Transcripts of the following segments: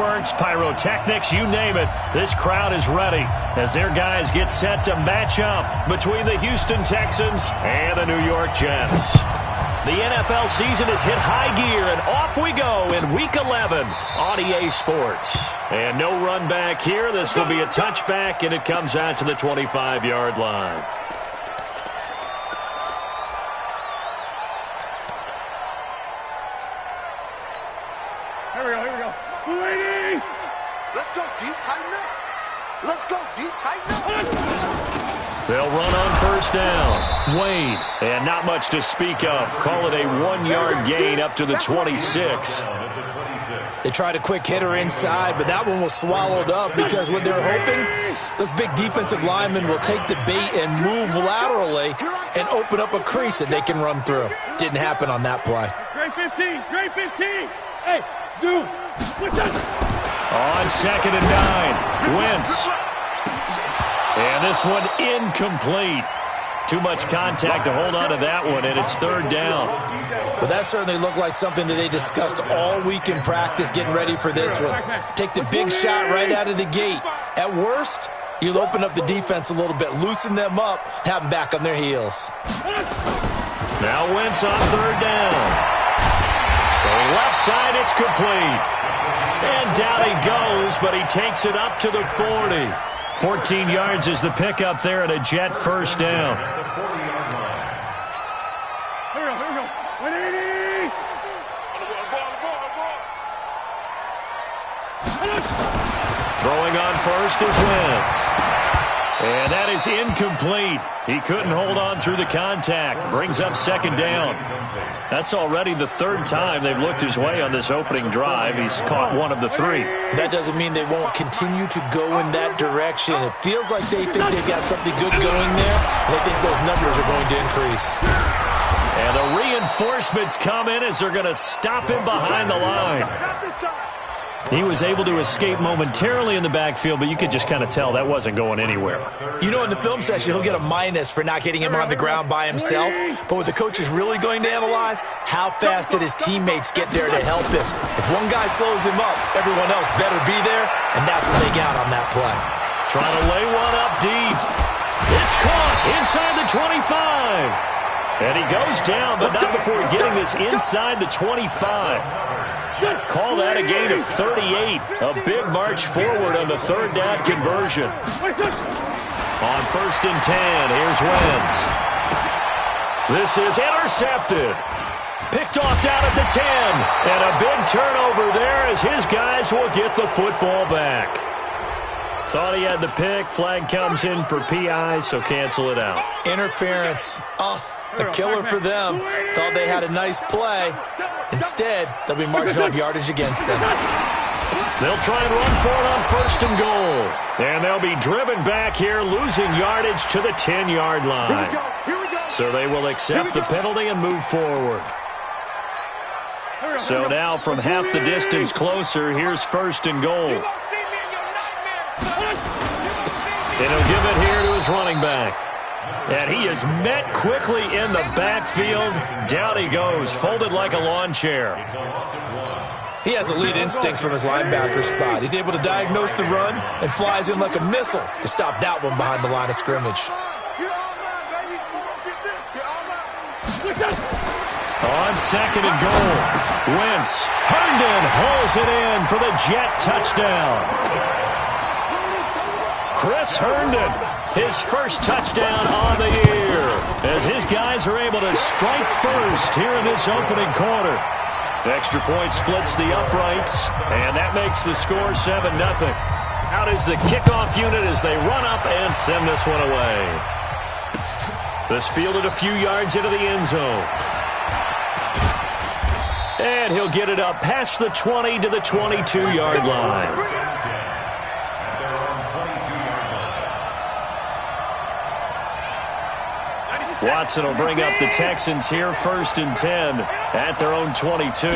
fireworks, pyrotechnics, you name it. This crowd is ready as their guys get set to match up between the Houston Texans and the New York Jets. The NFL season has hit high gear, and off we go in Week 11 on EA Sports. And no run back here. This will be a touchback, and it comes out to the 25-yard line. Here we go. Lady! Let's go, deep, tighten up. Let's go, deep, tighten up. They'll run on first down. Wade, and not much to speak of. Call it a 1-yard gain up to the 26. They tried a quick hitter inside, but that one was swallowed up because what they're hoping, those big defensive linemen will take the bait and move laterally and open up a crease that they can run through. Didn't happen on that play. Great 15. Hey, zoom. On 2nd and 9, Wentz. And this one incomplete. Too much contact to hold on to that one, and it's 3rd down. But that certainly looked like something that they discussed all week in practice getting ready for this one. Take the big shot right out of the gate. At worst, you'll open up the defense a little bit, loosen them up, have them back on their heels. Now Wentz on 3rd down. So left side, it's complete. And down he goes, but he takes it up to the 40. 14 yards is the pickup there, and a Jet first down. Here we go. 180! Throwing on first is Wentz. And that is incomplete. He couldn't hold on through the contact. Brings up 2nd down. That's already the 3rd time they've looked his way on this opening drive. He's caught 1 of the 3. That doesn't mean they won't continue to go in that direction. It feels like they think they've got something good going there, and I think those numbers are going to increase. And the reinforcements come in as they're going to stop him behind the line. He was able to escape momentarily in the backfield, but you could just kind of tell that wasn't going anywhere. You know, in the film session, he'll get a minus for not getting him on the ground by himself. But what the coach is really going to analyze, how fast did his teammates get there to help him? If one guy slows him up, everyone else better be there, and that's what they got on that play. Trying to lay one up deep. It's caught inside the 25. And he goes down, but not before getting this inside the 25. Call that a gain of 38. A big march forward on the 3rd down conversion. On 1st and 10, here's Wentz. This is intercepted. Picked off down at the 10. And a big turnover there as his guys will get the football back. Thought he had the pick. Flag comes in for PI, so cancel it out. Interference. Oh, a killer for them. Thought they had a nice play. Instead, they'll be marching off yardage against them. They'll try and run for it on 1st and goal. And they'll be driven back here, losing yardage to the 10-yard line. So they will accept the penalty and move forward. So now from half the distance closer, here's 1st and goal. And he'll give it here to his running back. And he is met quickly in the backfield. Down he goes, folded like a lawn chair. He has elite instincts from his linebacker spot. He's able to diagnose the run and flies in like a missile to stop that one behind the line of scrimmage. On 2nd and goal, Wentz. Herndon hauls it in for the Jet touchdown. Chris Herndon, his first touchdown on the year, as his guys are able to strike first here in this opening quarter. Extra point splits the uprights, and that makes the score 7-0. Out is the kickoff unit as they run up and send this one away. This fielded a few yards into the end zone. And he'll get it up past the 20 to the 22-yard line. Watson will bring up the Texans here, 1st and 10 at their own 22.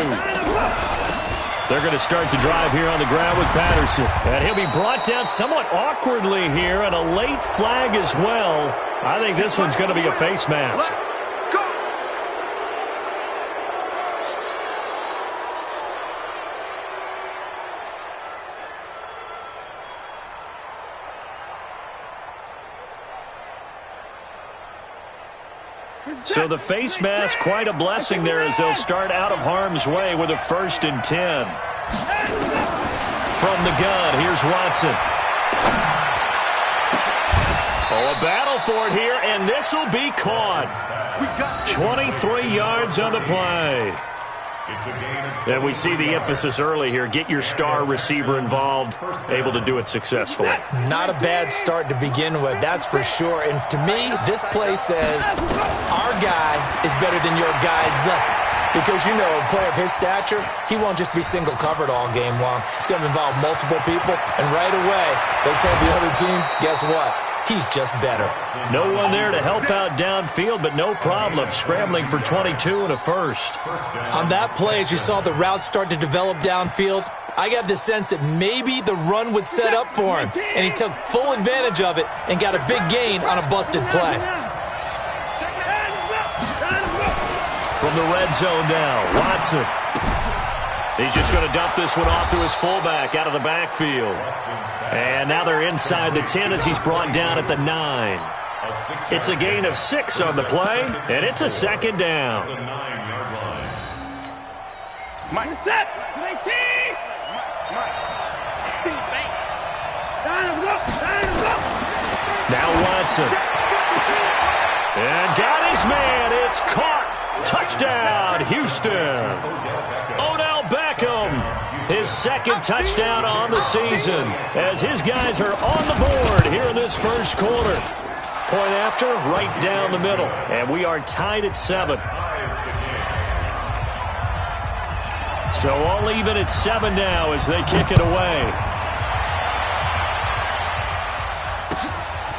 They're going to start the drive here on the ground with Patterson. And he'll be brought down somewhat awkwardly here, and a late flag as well. I think this one's going to be a face mask. So the face mask, quite a blessing there as they'll start out of harm's way with a 1st and 10. From the gun, here's Watson. Oh, a battle for it here, and this will be caught. 23 yards on the play. And we see the emphasis early here. Get your star receiver involved, able to do it successfully. Not a bad start to begin with, that's for sure. And to me, this play says our guy is better than your guys. Because, you know, a player of his stature, he won't just be single covered all game long. It's going to involve multiple people. And right away, they told the other team, guess what? He's just better. No one there to help out downfield, but no problem. Scrambling for 22 and a 1st. On that play, as you saw the route start to develop downfield, I got the sense that maybe the run would set up for him. And he took full advantage of it and got a big gain on a busted play. From the red zone now, Watson. He's just going to dump this one off to his fullback out of the backfield. And now they're inside the 10 as he's brought down at the 9. It's a gain of 6 on the play, and it's a 2nd down. Mike, set! Now Watson. And got his man. It's caught. Touchdown, Houston. Odell Beckham, his 2nd touchdown on the season as his guys are on the board here in this 1st quarter. Point after, right down the middle. And we are tied at 7. So all even at 7 now as they kick it away.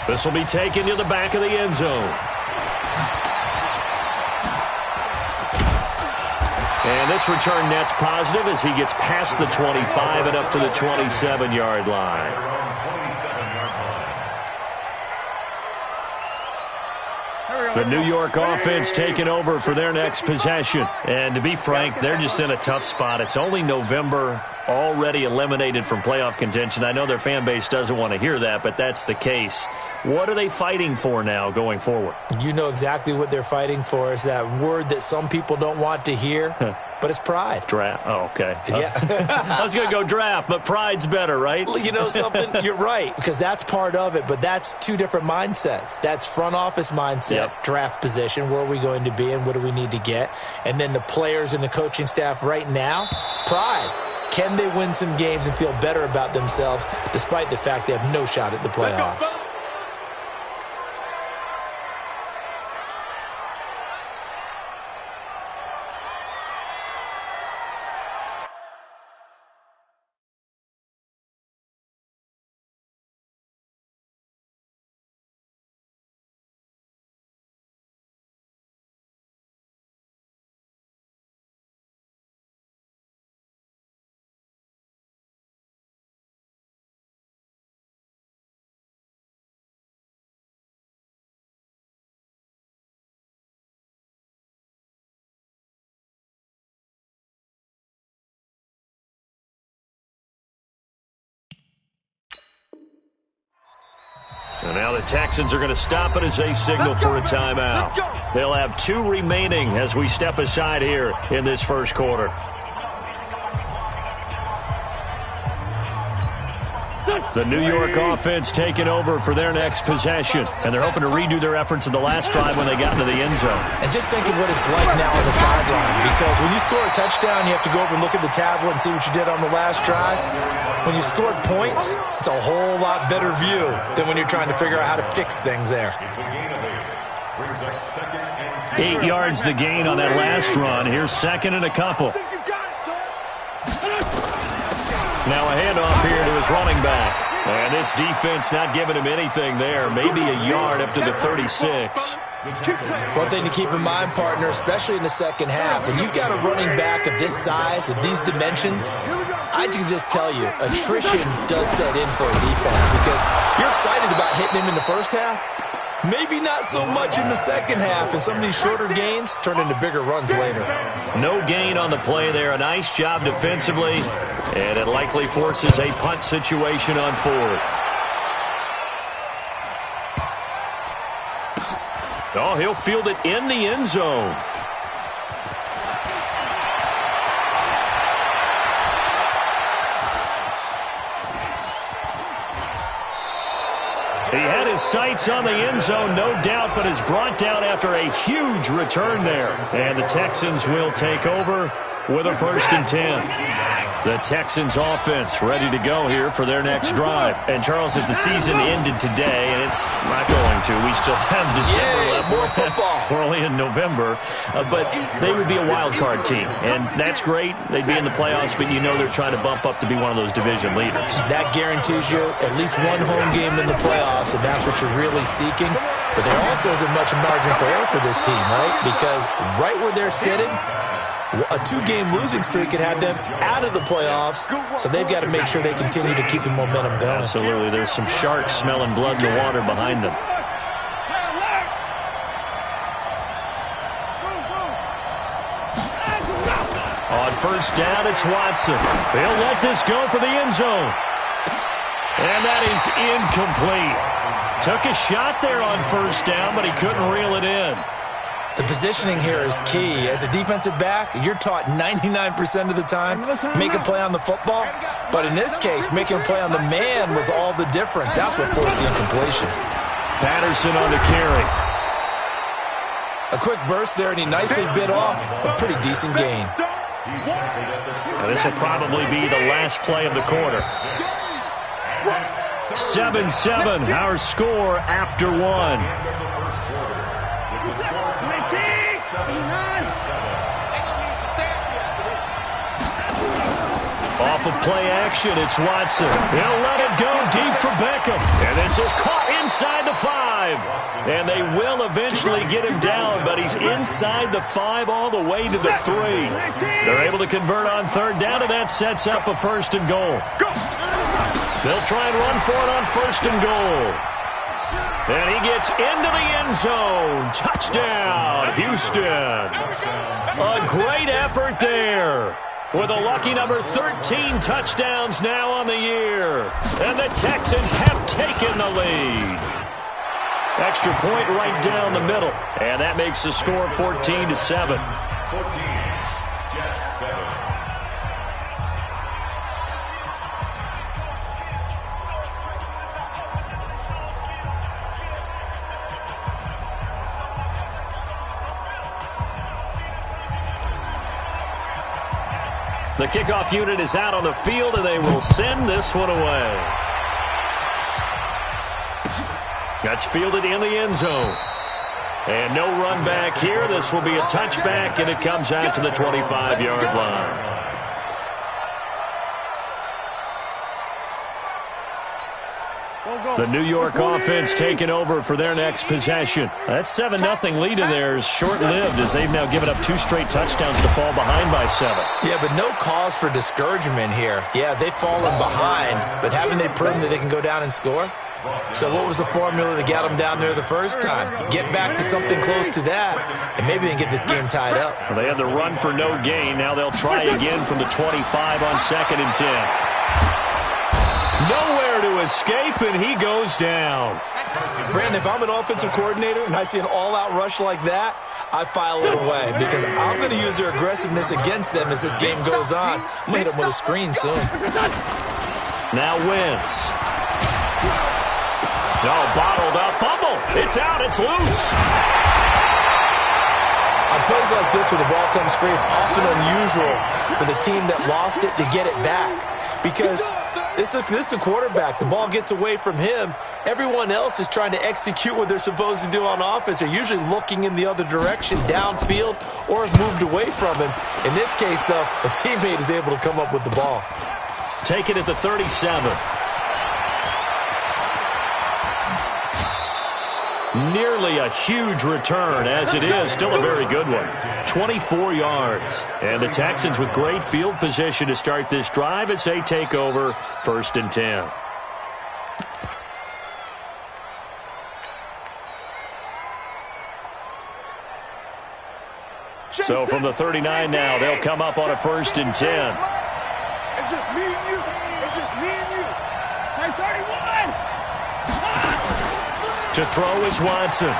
This will be taken to the back of the end zone. And this return net's positive as he gets past the 25 and up to the 27-yard line. The New York offense taking over for their next possession. And to be frank, they're just in a tough spot. It's only November, already eliminated from playoff contention. I know their fan base doesn't want to hear that, but that's the case. What are they fighting for now going forward? You know exactly what they're fighting for. Is that word that some people don't want to hear, but it's pride. Draft. Oh, okay. Yeah. I was going to go draft, but pride's better, right? You know something? You're right, because that's part of it, but that's two different mindsets. That's front office mindset, draft position, where are we going to be and what do we need to get? And then the players and the coaching staff right now, pride. Can they win some games and feel better about themselves despite the fact they have no shot at the playoffs? And now the Texans are going to stop it as they signal for a timeout. They'll have 2 remaining as we step aside here in this 1st quarter. The New York offense taking over for their next possession. And they're hoping to redo their efforts in the last drive when they got into the end zone. And just think of what it's like now on the sideline. Because when you score a touchdown, you have to go over and look at the tablet and see what you did on the last drive. When you scored points, it's a whole lot better view than when you're trying to figure out how to fix things there. 8 yards the gain on that last run. Here's 2nd and a couple. Now a handoff here to his running back. And this defense not giving him anything there. Maybe a yard up to the 36. One thing to keep in mind, partner, especially in the second half, when you've got a running back of this size, of these dimensions, I can just tell you, attrition does set in for a defense because you're excited about hitting him in the first half. Maybe not so much in the second half, and some of these shorter gains turn into bigger runs later. No gain on the play there. A nice job defensively, and it likely forces a punt situation on 4th. Oh, he'll field it in the end zone. He had his sights on the end zone, no doubt, but is brought down after a huge return there. And the Texans will take over with a 1st and 10. The Texans offense ready to go here for their next drive. And, Charles, if the season ended today, and it's not going to, we still have December left. More football. We're only in November. But they would be a wild card team. And that's great. They'd be in the playoffs, but you know they're trying to bump up to be one of those division leaders. That guarantees you at least one home game in the playoffs, and that's what you're really seeking. But there also isn't much margin for error for this team, right? Because right where they're sitting, a 2-game losing streak could have them out of the playoffs, so they've got to make sure they continue to keep the momentum going. Absolutely. There's some sharks smelling blood in the water behind them. On 1st down, it's Watson. They'll let this go for the end zone. And that is incomplete. Took a shot there on 1st down, but he couldn't reel it in. The positioning here is key. As a defensive back, you're taught 99% of the time, make a play on the football. But in this case, making a play on the man was all the difference. That's what forced the incompletion. Patterson on the carry. A quick burst there, and he nicely bit off a pretty decent gain. Now, this will probably be the last play of the quarter. 7-7, our score after 1. Off of play action, it's Watson. He'll let it go deep for Beckham. And this is caught inside the 5. And they will eventually get him down, but he's inside the 5 all the way to the 3. They're able to convert on 3rd down, and that sets up a 1st and goal. They'll try and run for it on 1st and goal. And he gets into the end zone. Touchdown, Houston. A great effort there. With a lucky number 13 touchdowns now on the year. And the Texans have taken the lead. Extra point right down the middle. And that makes the score 14-7. The kickoff unit is out on the field, and they will send this one away. That's fielded in the end zone. And no run back here. This will be a touchback, and it comes out to the 25-yard line. The New York offense taking over for their next possession. That 7-0 lead in there is short-lived as they've now given up 2 straight touchdowns to fall behind by 7. Yeah, but no cause for discouragement here. Yeah, they've fallen behind, but haven't they proven that they can go down and score? So what was the formula that got them down there the first time? Get back to something close to that, and maybe they can get this game tied up. Well, they had the run for no gain. Now they'll try again from the 25 on 2nd and 10. Nowhere to escape, and he goes down. Brandon, if I'm an offensive coordinator and I see an all-out rush like that, I file it away because I'm going to use their aggressiveness against them as this game goes on. I'm going to hit them with a screen soon. Now Wentz. No, bottled up. Fumble. It's out. It's loose. On plays like this where the ball comes free, it's often unusual for the team that lost it to get it back because this is the quarterback. The ball gets away from him. Everyone else is trying to execute what they're supposed to do on offense. They're usually looking in the other direction, downfield, or have moved away from him. In this case, though, a teammate is able to come up with the ball. Take it at the 37. Nearly a huge return, as it is. Still a very good one. 24 yards. And the Texans with great field position to start this drive as they take over 1st and 10. So from the 39 now, they'll come up on a 1st and 10. It's just me and you. It's just me and you. Hey, 31! To throw is Watson.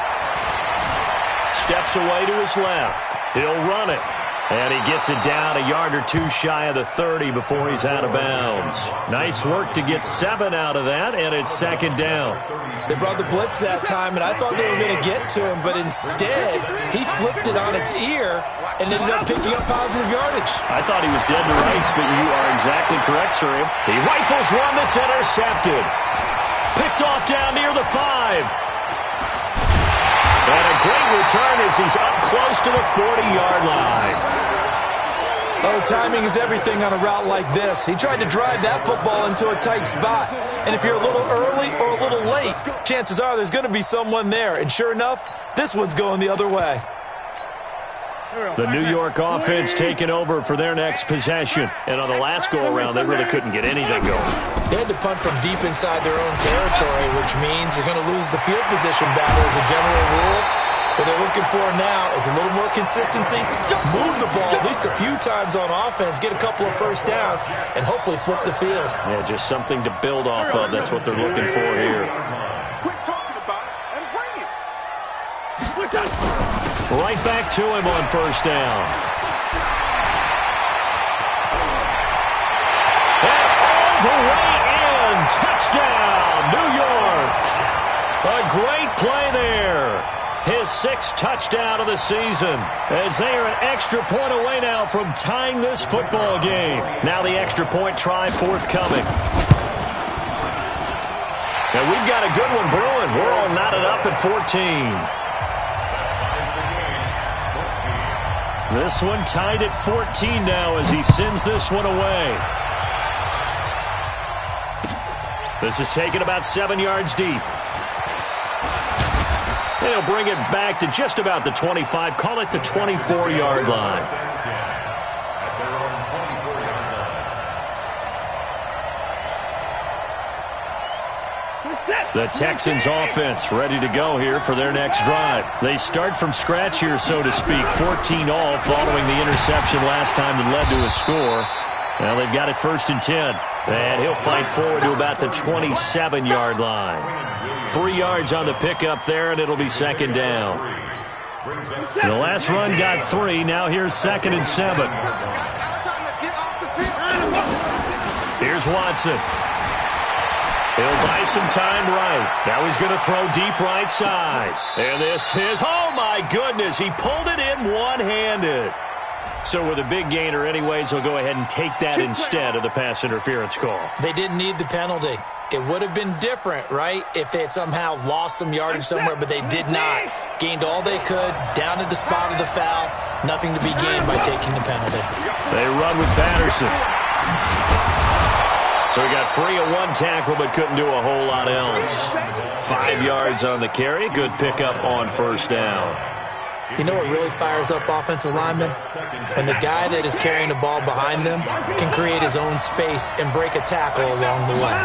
steps away to his left. He'll run it. And he gets it down a yard or two shy of the 30 before he's out of bounds. Nice work to get 7 out of that, and it's second down. They brought the blitz that time, and I thought they were going to get to him, but instead, he flipped it on its ear and ended up picking up positive yardage. I thought he was dead to rights, but you are exactly correct, sir. He rifles one that's intercepted. Picked off down near the 5. And a great return as he's up close to the 40-yard line. Oh, timing is everything on a route like this. He tried to drive that football into a tight spot. And if you're a little early or a little late, chances are there's going to be someone there. And sure enough, this one's going the other way. The New York offense taking over for their next possession. And on the last go-around, they really couldn't get anything going. They had to punt from deep inside their own territory, which means you're going to lose the field position battle as a general rule. What they're looking for now is a little more consistency, move the ball at least a few times on offense, get a couple of first downs, and hopefully flip the field. Yeah, just something to build off of. That's what they're looking for here. Quit talking about it and bring it. Right back to him on first down. And all the way in. Touchdown, New York. A great play there. His 6th touchdown of the season, as they are an extra point away now from tying this football game. Now the extra point try forthcoming. And we've got a good one brewing. We're all knotted up at 14. This one tied at 14 now as he sends this one away. This is taken about 7 yards deep. They'll bring it back to just about the 25. Call it the 24-yard line. The Texans offense ready to go here for their next drive. They start from scratch here, so to speak. 14-all following the interception last time that led to a score. Now they've got it 1st and 10. And he'll fight forward to about the 27-yard line. 3 yards on the pickup there, and it'll be second down. The last run got 3. Now here's 2nd and 7. Here's Watson. He'll buy some time right. Now he's going to throw deep right side. And this is, oh my goodness, he pulled it in one-handed. So with a big gainer anyways, he'll go ahead and take that instead of the pass interference call. They didn't need the penalty. It would have been different, right, if they had somehow lost some yardage somewhere, but they did not. Gained all they could, down at the spot of the foul. Nothing to be gained by taking the penalty. They run with Patterson. So he got free of one tackle, but couldn't do a whole lot else. 5 yards on the carry. Good pickup on first down. You know what really fires up offensive linemen? When the guy that is carrying the ball behind them can create his own space and break a tackle along the way.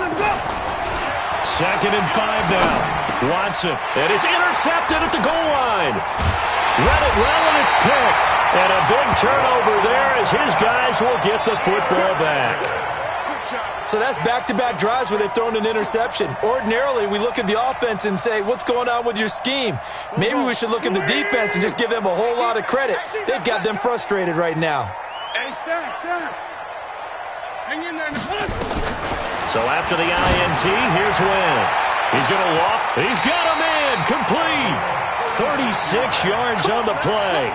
2nd and 5 now. Watson, and it's intercepted at the goal line. Read it well, and it's picked. And a big turnover there as his guys will get the football back. So that's back-to-back drives where they've thrown an interception. Ordinarily, we look at the offense and say, what's going on with your scheme? Maybe we should look at the defense and just give them a whole lot of credit. They've got them frustrated right now. So after the INT, here's Wentz. He's going to loft. He's got him in. Complete. 36 yards on the play.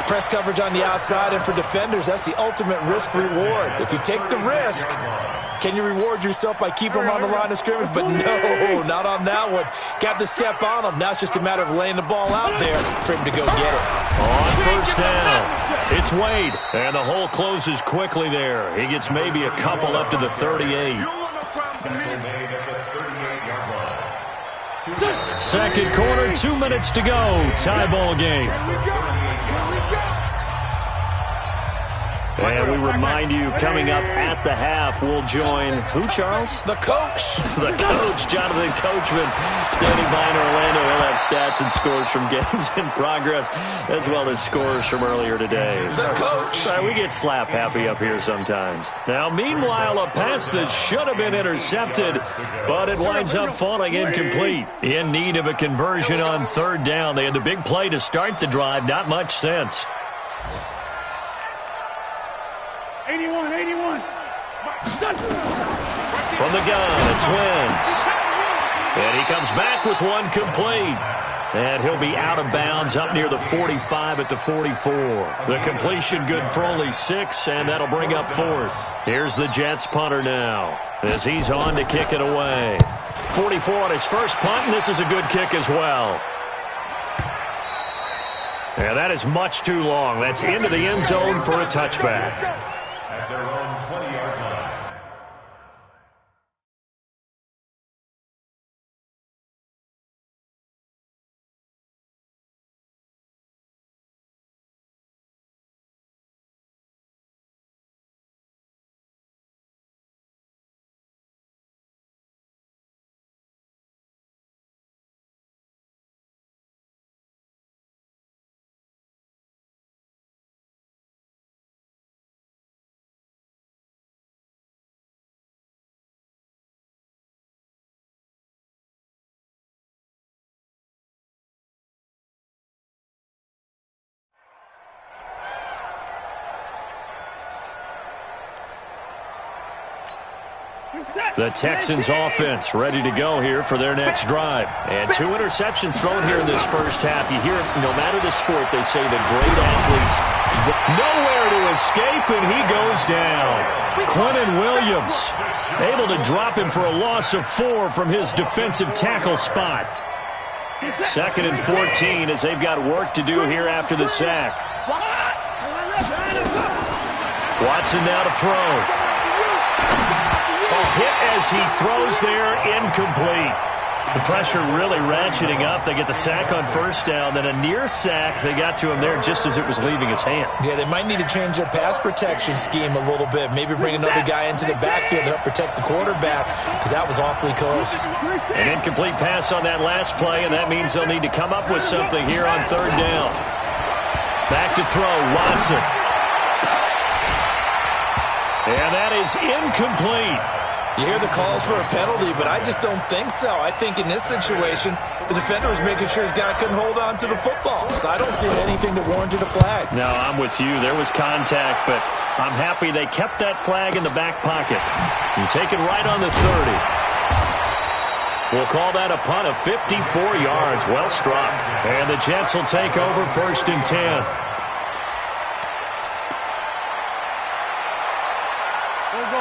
Press coverage on the outside, and for defenders, that's the ultimate risk-reward. If you take the risk, can you reward yourself by keeping them on the line of scrimmage? But no, not on that one. Got to step on them. Now it's just a matter of laying the ball out there for him to go get it. On first down, it's Wade. And the hole closes quickly there. He gets maybe a couple up to the 38. Second quarter, 2 minutes to go. Tie ball game. And we remind you, coming up at the half, we'll join who, Charles? The coach. The coach, Jonathan Coachman, standing by in Orlando. He'll have stats and scores from games in progress, as well as scores from earlier today. The coach. We get slap happy up here sometimes. Now, meanwhile, a pass that should have been intercepted, but it winds up falling incomplete. In need of a conversion on third down. They had the big play to start the drive. Not much sense. 81. From the gun, it's Wentz. And he comes back with one complete. And he'll be out of bounds up near the 45 at the 44. The completion good for only 6, and that'll bring up fourth. Here's the Jets punter now, as he's on to kick it away. 44 on his first punt, and this is a good kick as well. And that is much too long. That's into the end zone for a touchback. At their own 20-yard line. The Texans offense ready to go here for their next drive. And 2 interceptions thrown here in this first half. You hear it, no matter the sport, they say the great athletes, nowhere to escape, and he goes down. Quentin Williams able to drop him for a loss of 4 from his defensive tackle spot. 2nd and 14 as they've got work to do here after the sack. Watson now to throw. Hit as he throws there, incomplete. The pressure really ratcheting up. They get the sack on first down, then a near sack. They got to him there just as it was leaving his hand. Yeah, they might need to change their pass protection scheme a little bit. Maybe bring another guy into the backfield to help protect the quarterback, because that was awfully close. An incomplete pass on that last play, and that means they'll need to come up with something here on third down. Back to throw, Watson. And that is incomplete. You hear the calls for a penalty, but I just don't think so. I think in this situation, the defender was making sure his guy couldn't hold on to the football. So I don't see anything that warranted a flag. No, I'm with you. There was contact, but I'm happy they kept that flag in the back pocket. You take it right on the 30. We'll call that a punt of 54 yards. Well struck. And the Jets will take over 1st and 10.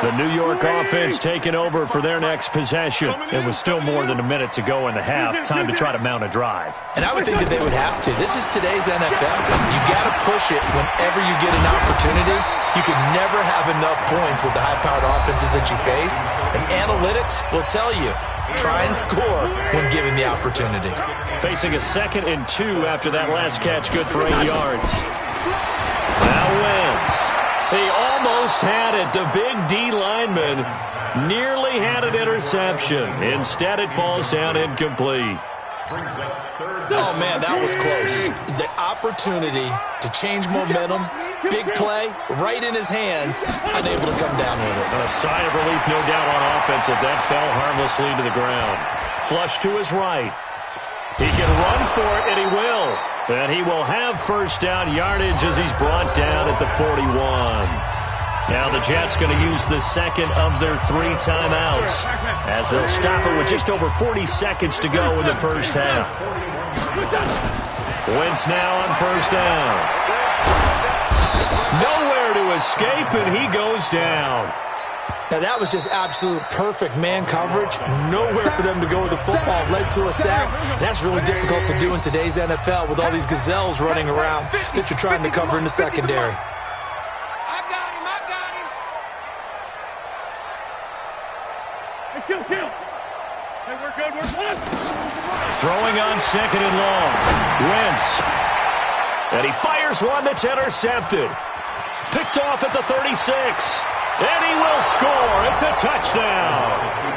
The New York offense taking over for their next possession. It was still more than a minute to go in the half. Time to try to mount a drive. And I would think that they would have to. This is today's NFL. You got to push it whenever you get an opportunity. You can never have enough points with the high-powered offenses that you face. And analytics will tell you, try and score when given the opportunity. Facing a 2nd and 2 after that last catch, good for 8 yards. Now Wentz. He almost had it. The big D lineman nearly had an interception. Instead, it falls down incomplete. Oh, man, that was close. The opportunity to change momentum, big play, right in his hands, unable to come down with it. A sigh of relief, no doubt, on offense if that fell harmlessly to the ground. Flush to his right. He can run for it, and he will. And he will have first down yardage as he's brought down at the 41. Now the Jets going to use the 2nd of their 3 timeouts as they'll stop it with just over 40 seconds to go in the first half. Wentz now on first down. Nowhere to escape, and he goes down. Now, that was just absolute perfect man coverage. Nowhere for them to go with the football. Led to a sack. That's really difficult to do in today's NFL with all these gazelles running around that you're trying to cover in the secondary. I got him. Hey, kill. Hey, we're good. We're good. Throwing on 2nd and long. Wentz. And he fires one that's intercepted. Picked picked off at the 36. And he will score. It's a touchdown.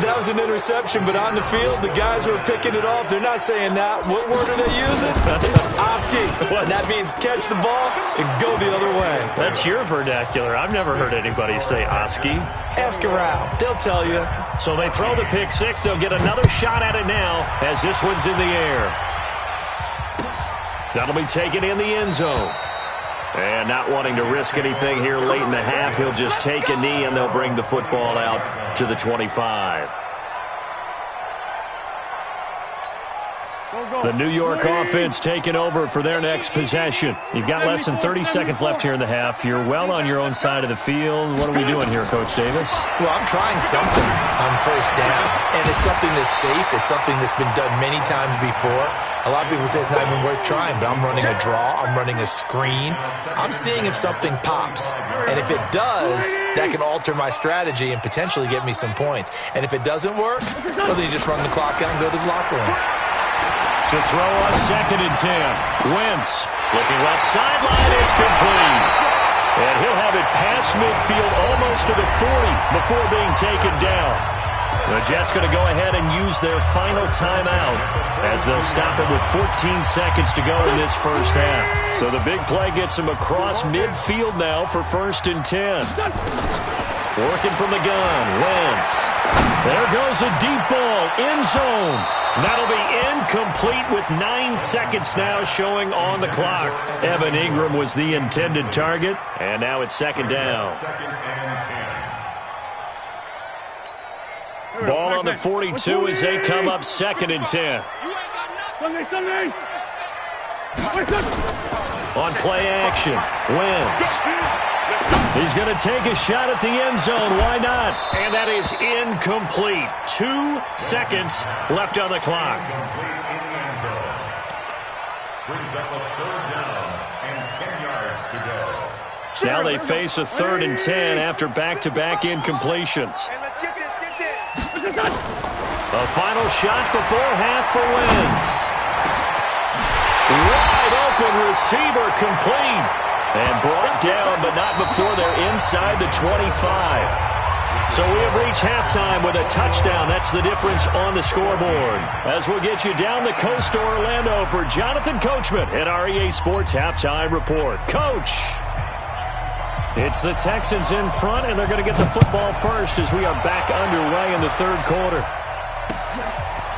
That was an interception, but on the field, the guys who are picking it off, they're not saying that. What word are they using? It's Oski. And that means catch the ball and go the other way. That's your vernacular. I've never heard anybody say Oski. Ask around. They'll tell you. So they throw the pick six. They'll get another shot at it now as this one's in the air. That'll be taken in the end zone. And not wanting to risk anything here late in the half, he'll just take a knee and they'll bring the football out to the 25. The New York offense taking over for their next possession. You've got less than 30 seconds left here in the half. You're well on your own side of the field. What are we doing here, Coach Davis? Well, I'm trying something on first down, and it's something that's safe. It's something that's been done many times before. A lot of people say it's not even worth trying, but I'm running a draw. I'm running a screen. I'm seeing if something pops. And if it does, that can alter my strategy and potentially get me some points. And if it doesn't work, well, then you just run the clock out and go to the locker room. To throw on 2nd and 10. Wentz looking left sideline is complete. And he'll have it past midfield almost to the 40 before being taken down. The Jets going to go ahead and use their final timeout as they'll stop it with 14 seconds to go in this first half. So the big play gets him across midfield now for 1st and 10. Working from the gun, Wentz. There goes a deep ball, end zone. That'll be incomplete with 9 seconds now showing on the clock. Evan Ingram was the intended target, and now it's 2nd down. Ball on the 42 as they come up 2nd and 10. On play action, Wentz. He's going to take a shot at the end zone. Why not? And that is incomplete. 2 seconds left on the clock. Brings up a 3rd down and 10 yards to go. Now they face a 3rd and 10 after back-to-back incompletions. Hey, let's get this, get this. A final shot before half for Wentz. Wide open receiver complete. And brought down, but not before they're inside the 25. So we have reached halftime with a touchdown. That's the difference on the scoreboard. As we'll get you down the coast to Orlando for Jonathan Coachman at our EA Sports Halftime Report. Coach! It's the Texans in front, and they're going to get the football first as we are back underway in the 3rd quarter.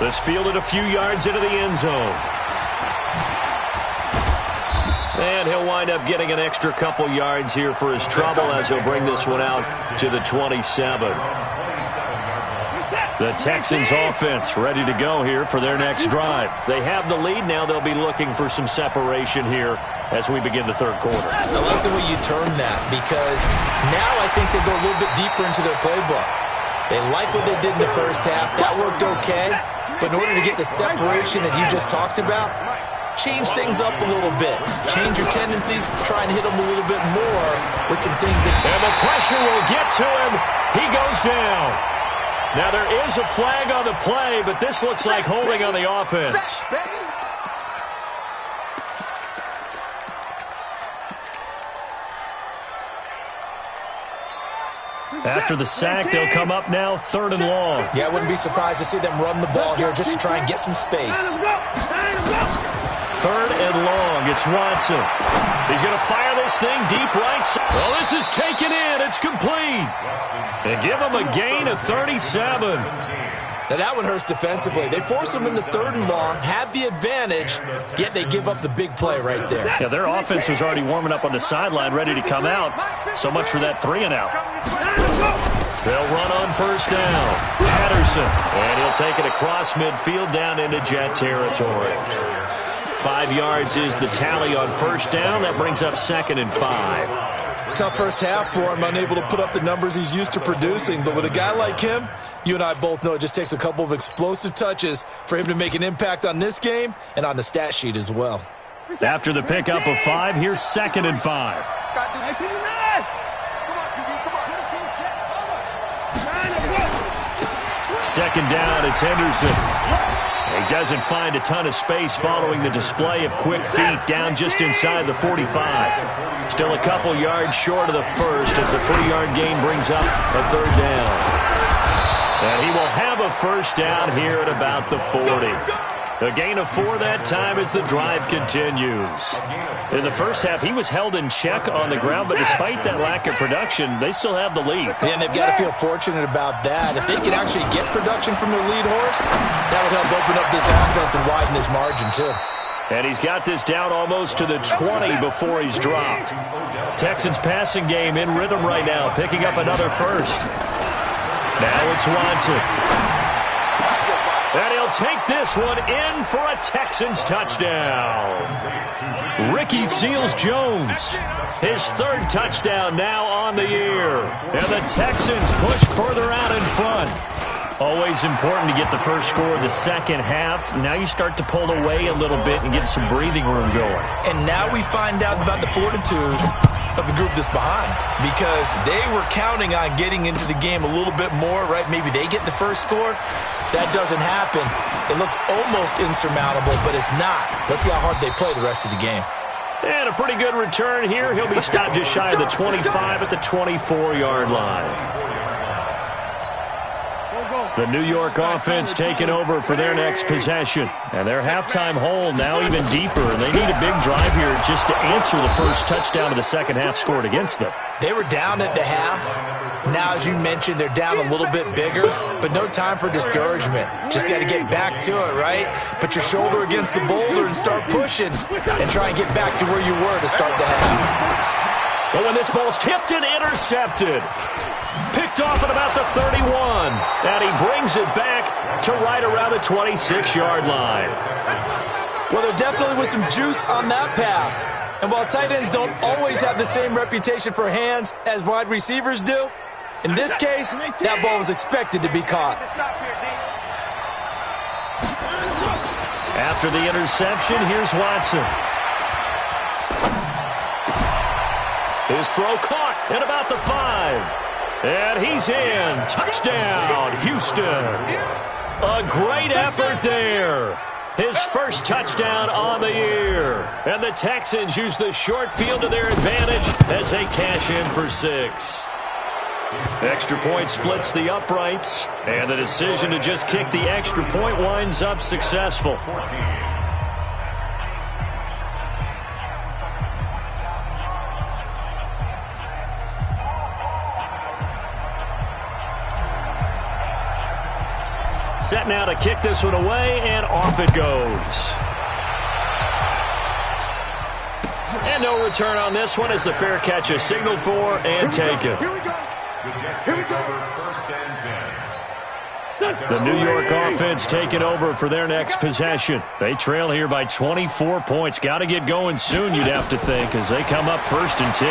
This fielded a few yards into the end zone. And he'll wind up getting an extra couple yards here for his trouble as he'll bring this one out to the 27. The Texans offense ready to go here for their next drive. They have the lead now. They'll be looking for some separation here as we begin the 3rd quarter. I like the way you term that because now I think they go a little bit deeper into their playbook. They like what they did in the first half. That worked okay. But in order to get the separation that you just talked about, change things up a little bit. Change your tendencies. Try and hit them a little bit more with some things that... And the pressure will get to him. He goes down. Now there is a flag on the play, but this looks like holding on the offense. After the sack, they'll come up now 3rd and long. Yeah, I wouldn't be surprised to see them run the ball here just to try and get some space. 3rd and long. It's Watson. He's going to fire this thing deep right side. Well, this is taken in. It's complete. They give him a gain of 37. Now that one hurts defensively. They force him into 3rd and long, have the advantage, yet they give up the big play right there. Yeah, their offense was already warming up on the sideline, ready to come out. So much for that 3 and out. They'll run on 1st down. Patterson. And he'll take it across midfield down into Jet territory. 5 yards is the tally on 1st down. That brings up 2nd and 5. Tough first half for him, unable to put up the numbers he's used to producing. But with a guy like him, you and I both know it just takes a couple of explosive touches for him to make an impact on this game and on the stat sheet as well. After the pickup of 5, here's 2nd and 5. Second down, it's Henderson. He doesn't find a ton of space following the display of quick feet down just inside the 45. Still a couple yards short of the first as the 3-yard gain brings up a third down. And he will have a first down here at about the 40. A gain of 4 that time as the drive continues. In the first half, he was held in check on the ground, but despite that lack of production, they still have the lead. And they've got to feel fortunate about that. If they can actually get production from their lead horse, that would help open up this offense and widen this margin, too. And he's got this down almost to the 20 before he's dropped. Texans passing game in rhythm right now, picking up another first. Now it's Watson. And he'll take this one in for a Texans touchdown. Ricky Seals-Jones, his third touchdown now on the year. And the Texans push further out in front. Always important to get the first score of the second half. Now you start to pull away a little bit and get some breathing room going. And now we find out about the fortitude of the group that's behind, because they were counting on getting into the game a little bit more, right? Maybe they get the first score. That doesn't happen. It looks almost insurmountable, but it's not. Let's see how hard they play the rest of the game. And a pretty good return here. He'll be stopped just shy of the 25 at the 24-yard line. The New York offense taking over for their next possession. And their halftime hole now even deeper. They need a big drive here just to answer the first touchdown of the second half scored against them. They were down at the half. Now, as you mentioned, they're down a little bit bigger, but no time for discouragement. Just got to get back to it, right? Put your shoulder against the boulder and start pushing and try and get back to where you were to start the half. But when this ball's tipped and intercepted, picked off at about the 31, and he brings it back to right around the 26-yard line. Well, there definitely was some juice on that pass. And while tight ends don't always have the same reputation for hands as wide receivers do, in this case, that ball was expected to be caught. After the interception, here's Watson. His throw caught at about the 5. And he's in. Touchdown, Houston. A great effort there. His first touchdown on the year. And the Texans use the short field to their advantage as they cash in for 6. Extra point splits the uprights. And the decision to just kick the extra point winds up successful. Set now to kick this one away, and off it goes. And no return on this one as the fair catch is signaled for and taken. Here we go. Here we go. The New York offense taking over for their next possession. They trail here by 24 points. Got to get going soon, you'd have to think, as they come up 1st and 10.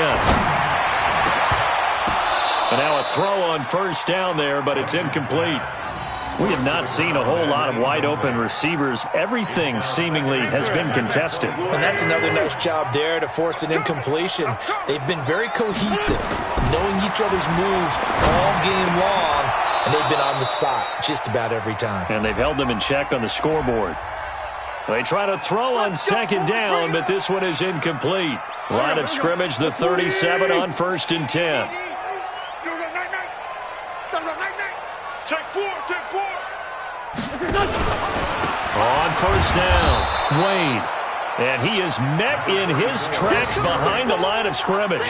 And now a throw on first down there, but it's incomplete. We have not seen a whole lot of wide-open receivers. Everything seemingly has been contested. And that's another nice job there to force an incompletion. They've been very cohesive, knowing each other's moves all game long, and they've been on the spot just about every time. And they've held them in check on the scoreboard. They try to throw on second down, but this one is incomplete. Line of scrimmage, the 37 on 1st and 10. Take 4, take 4. On first down, Wade. And he is met in his tracks behind the line of scrimmage.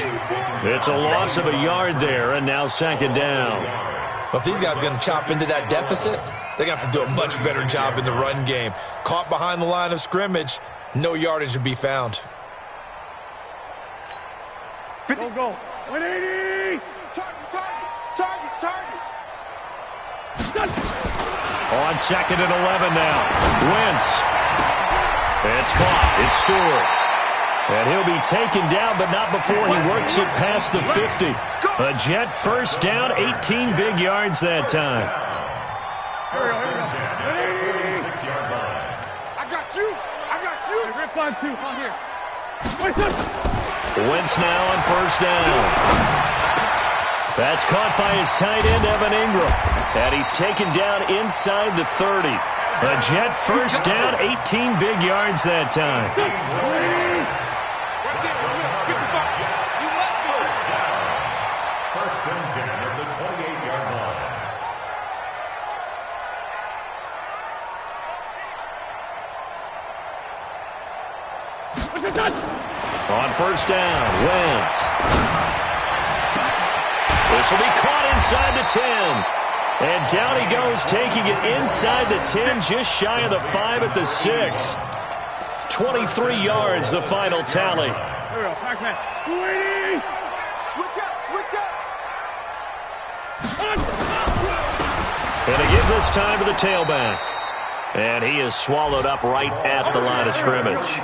It's a loss of a yard there, and now second down. But if these guys are going to chop into that deficit, they're going to have to do a much better job in the run game. Caught behind the line of scrimmage, no yardage would be found. Go. 180. Target. On 2nd and 11 now. Wentz. It's caught. It's Stewart. And he'll be taken down, but not before he works it past the 50. A Jet first down, 18 big yards that time. I got you. Rip on 2. On here. Wentz now on first down. That's caught by his tight end, Evan Ingram. And he's taken down inside the 30. A Jet first down, 18 big yards that time. First and 10 at the 28-yard line. On first down, Wentz. This will be caught inside the 10. And down he goes, taking it inside the 10, just shy of the 5 at the 6. 23 yards, the final tally. Here we go, Pac-Man. 280! Switch up, switch up. And they give this time to the tailback. And he is swallowed up right at the line of scrimmage.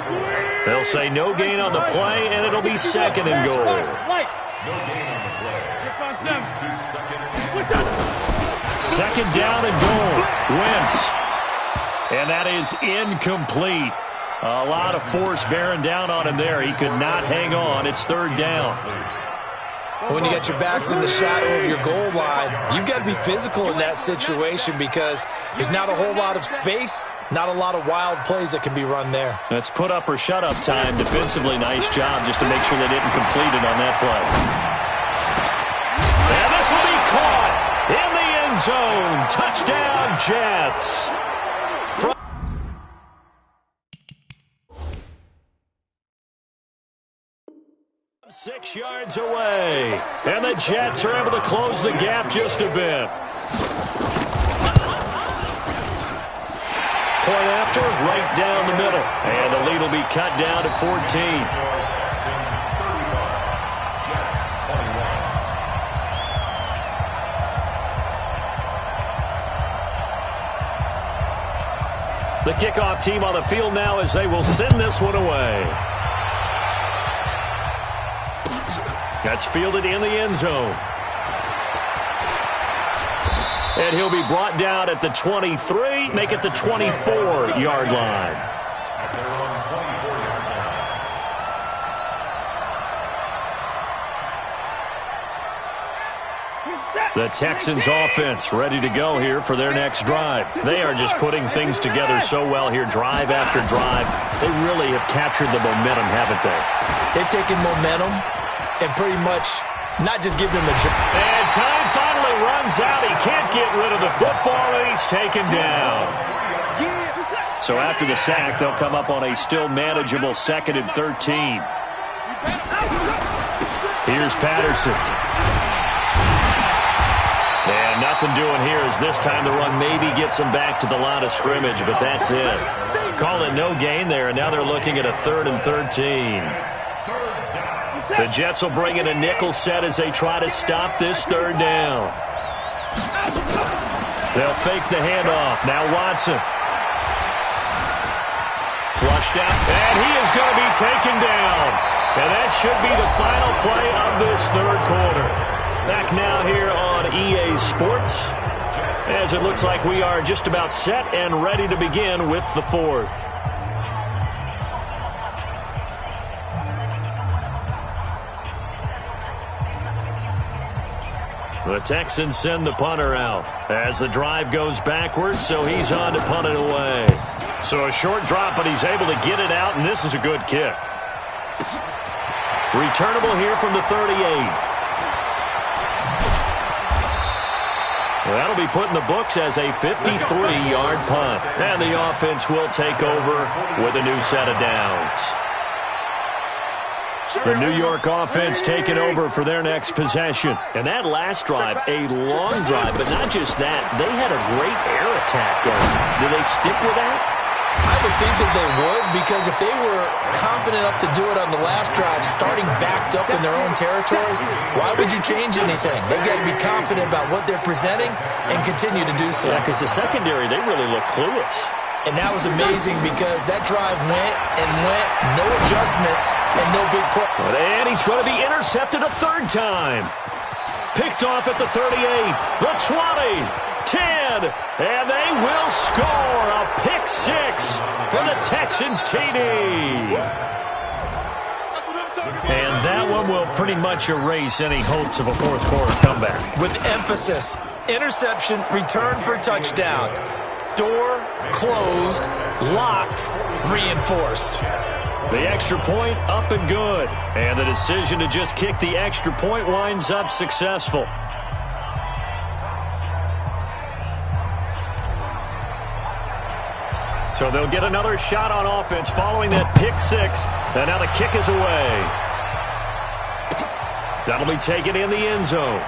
They'll say no gain on the play, and it'll be second and goal. No gain on the play. Leads to second and goal. Second down and goal. Wentz. And that is incomplete. A lot of force bearing down on him there. He could not hang on. It's third down. When you got your backs in the shadow of your goal line, you've got to be physical in that situation because there's not a whole lot of space, not a lot of wild plays that can be run there. That's put up or shut up time. Defensively, nice job just to make sure they didn't complete it on that play. And this will be caught in the end zone. Touchdown, Jets. 6 yards away. And the Jets are able to close the gap just a bit. Point after, right down the middle. And the lead will be cut down to 14. The kickoff team on the field now as they will send this one away. That's fielded in the end zone. And he'll be brought down at the 23, make it the 24-yard line. At their own 24-yard line. The Texans offense ready to go here for their next drive. They are just putting things together so well here, drive after drive. They really have captured the momentum, haven't they? They've taken momentum and pretty much not just giving him a jump. And time finally runs out. He can't get rid of the football, and he's taken down. So after the sack, they'll come up on a still manageable 2nd and 13. Here's Patterson. And nothing doing here as this time the run maybe gets him back to the line of scrimmage, but that's it. Call it no gain there, and now they're looking at a 3rd and 13. The Jets will bring in a nickel set as they try to stop this 3rd down. They'll fake the handoff. Now Watson. Flushed out, and he is going to be taken down. And that should be the final play of this 3rd quarter. Back now here on EA Sports, as it looks like we are just about set and ready to begin with the 4th. The Texans send the punter out as the drive goes backwards, so he's on to punt it away. So a short drop, but he's able to get it out, and this is a good kick. Returnable here from the 38. Well, that'll be put in the books as a 53-yard punt. And the offense will take over with a new set of downs. The New York offense taking over for their next possession. And that last drive, a long drive, but not just that. They had a great air attack going. Do they stick with that? I would think that they would, because if they were confident enough to do it on the last drive, starting backed up in their own territory, why would you change anything? They've got to be confident about what they're presenting and continue to do so. Yeah, because the secondary, they really look clueless. And that was amazing because that drive went and went, no adjustments, and no big play. And he's going to be intercepted a 3rd time. Picked off at the 38, the 20, 10, and they will score a pick 6 for the Texans TD. And that one will pretty much erase any hopes of a 4th quarter comeback. With emphasis, interception, return for touchdown. door closed, locked, reinforced. The extra point up and good. And the decision to just kick the extra point winds up successful. So they'll get another shot on offense following that pick six. And now the kick is away. That'll be taken in the end zone.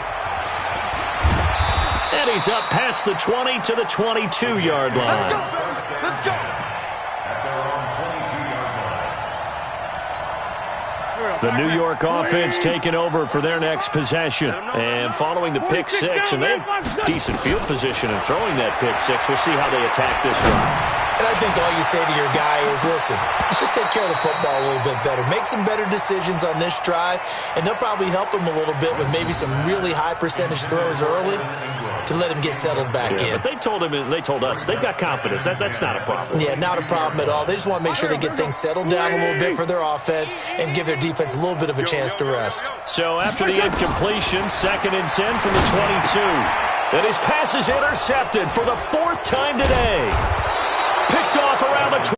And he's up past the 20 to the 22-yard line. Let's go. The New York offense taking over for their next possession. And following the pick six, and they have decent field position in throwing that pick six. We'll see how they attack this drive. And I think all you say to your guy is, listen, let's just take care of the football a little bit better. Make some better decisions on this drive, and they'll probably help him a little bit with maybe some really high percentage throws early to let him get settled back in. But they told him, and they told us, they've got confidence. That's not a problem. Yeah, not a problem at all. They just want to make sure they get things settled down a little bit for their offense and give their defense a little bit of a chance to rest. So after the incompletion, 2nd and 10 from the 22. And his pass is intercepted for the 4th time today. Picked off around the